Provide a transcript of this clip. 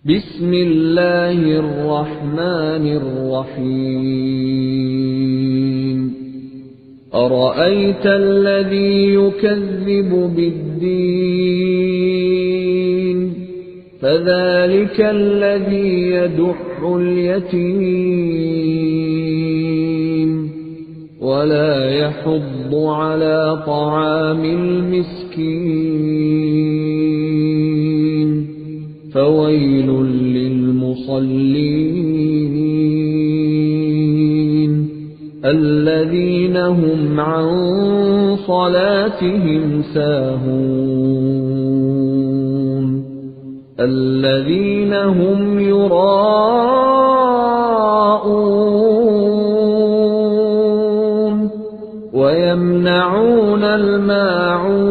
بسم الله الرحمن الرحيم أرأيت الذي يكذب بالدين فذلك الذي يدع اليتيم ولا يحض على طعام المسكين فويل للمصلين الذين هم عن صلاتهم ساهون الذين هم يراءون ويمنعون الماعون